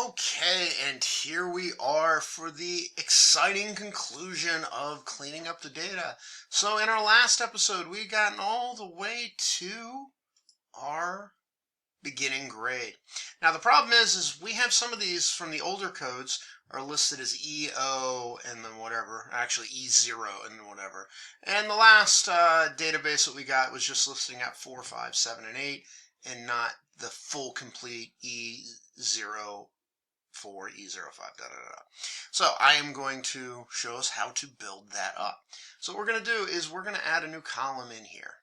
Okay, and here we are for the exciting conclusion of cleaning up the data. So in our last episode, we've gotten all the way to our beginning grade. Now the problem is we have some of these from the older codes are listed as EO and then whatever, actually E0 and then whatever. And the last database that we got was just listing at 4, 5, 7, and 8 and not the full complete E0 4, E05, da da da. So I am going to show us how to build that up. So what we're going to do is we're going to add a new column in here.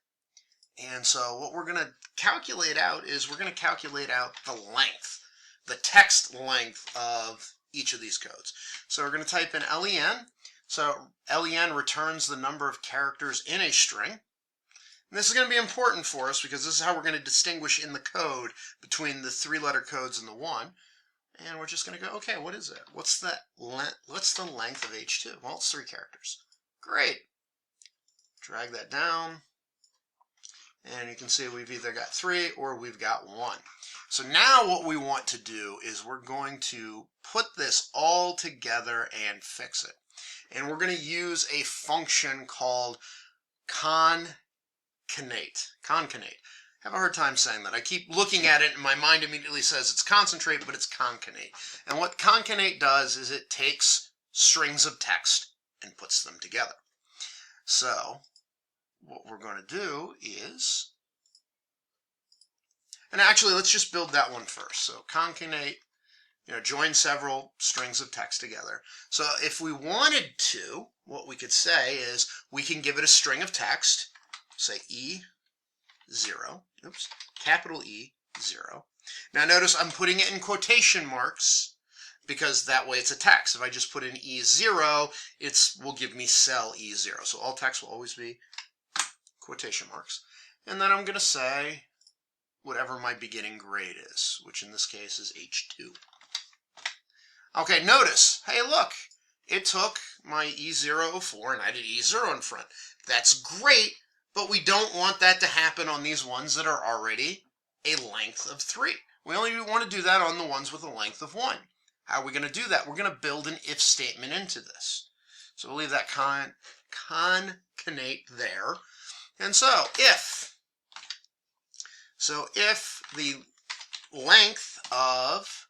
And so what we're going to calculate out is we're going to calculate out the length, the text length of each of these codes. So we're going to type in len. So len returns the number of characters in a string. And this is going to be important for us because this is how we're going to distinguish in the code between the 3-letter codes and the 1. And we're just going to go, okay, what is it? What's the length of H2? Well, it's 3 characters. Great. Drag that down. And you can see we've either got 3 or we've got 1. So now what we want to do is we're going to put this all together and fix it. And we're going to use a function called Concanate. I have a hard time saying that. I keep looking at it and my mind immediately says it's concentrate, but it's concanate. And what concanate does is it takes strings of text and puts them together. So what we're going to do is, and actually let's just build that one first. So concanate, join several strings of text together. So if we wanted to, what we could say is we can give it a string of text, say E0, capital E0. Now notice I'm putting it in quotation marks because that way it's a text. If I just put in E0, it will give me cell E0. So all text will always be quotation marks. And then I'm going to say whatever my beginning grade is, which in this case is H2. Okay, notice, hey look, it took my E004 and I did E0 in front. That's great, but we don't want that to happen on these ones that are already a length of 3. We only want to do that on the ones with a length of 1. How are we going to do that? We're going to build an if statement into this. So we'll leave that concanate there. And so if the length of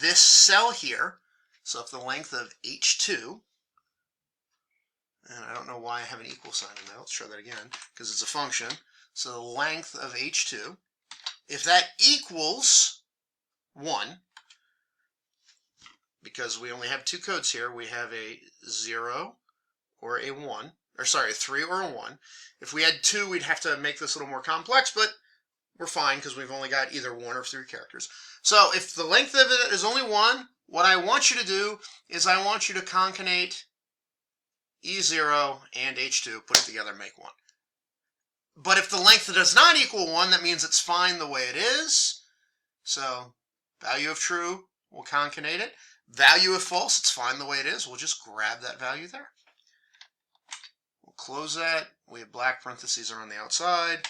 this cell here, so if the length of H2, and I don't know why I have an equal sign in there. Let's try that again, because it's a function. So the length of H2, if that equals 1, because we only have 2 codes here, we have a 0 or a 1, or sorry, a 3 or a 1. If we had 2, we'd have to make this a little more complex, but we're fine because we've only got either 1 or 3 characters. So if the length of it is only 1, what I want you to do is I want you to concanate E0 and H2, put it together, make 1. But if the length does not equal 1, that means it's fine the way it is. So value of true, we'll concanate it. Value of false, it's fine the way it is. We'll just grab that value there. We'll close that. We have black parentheses around the outside.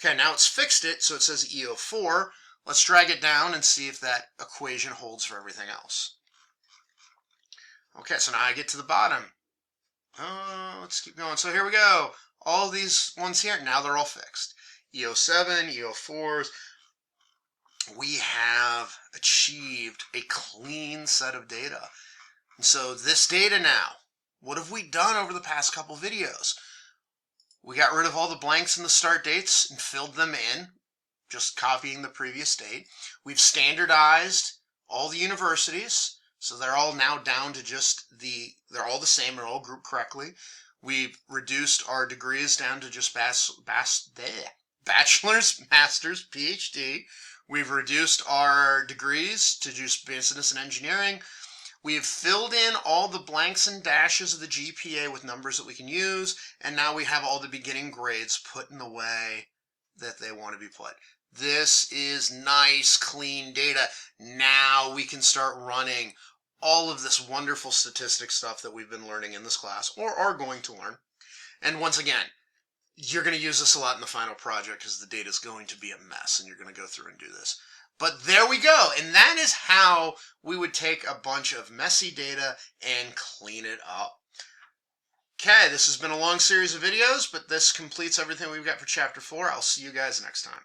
Okay, now it's fixed it, so it says E04. Let's drag it down and see if that equation holds for everything else. Okay, so now I get to the bottom. Let's keep going. So here we go. All these ones here, now they're all fixed. E07, E04s. We have achieved a clean set of data. And so this data now, what have we done over the past couple videos? We got rid of all the blanks in the start dates and filled them in, just copying the previous date. We've standardized all the universities. So they're all now down to just they're all the same, they're all grouped correctly. We've reduced our degrees down to just bachelor's, master's, PhD. We've reduced our degrees to just business and engineering. We've filled in all the blanks and dashes of the GPA with numbers that we can use. And now we have all the beginning grades put in the way that they want to be put. This is nice, clean data. Now we can start running all of this wonderful statistics stuff that we've been learning in this class or are going to learn. And once again, you're going to use this a lot in the final project because the data is going to be a mess and you're going to go through and do this. But there we go. And that is how we would take a bunch of messy data and clean it up. Okay, this has been a long series of videos, but this completes everything we've got for Chapter 4. I'll see you guys next time.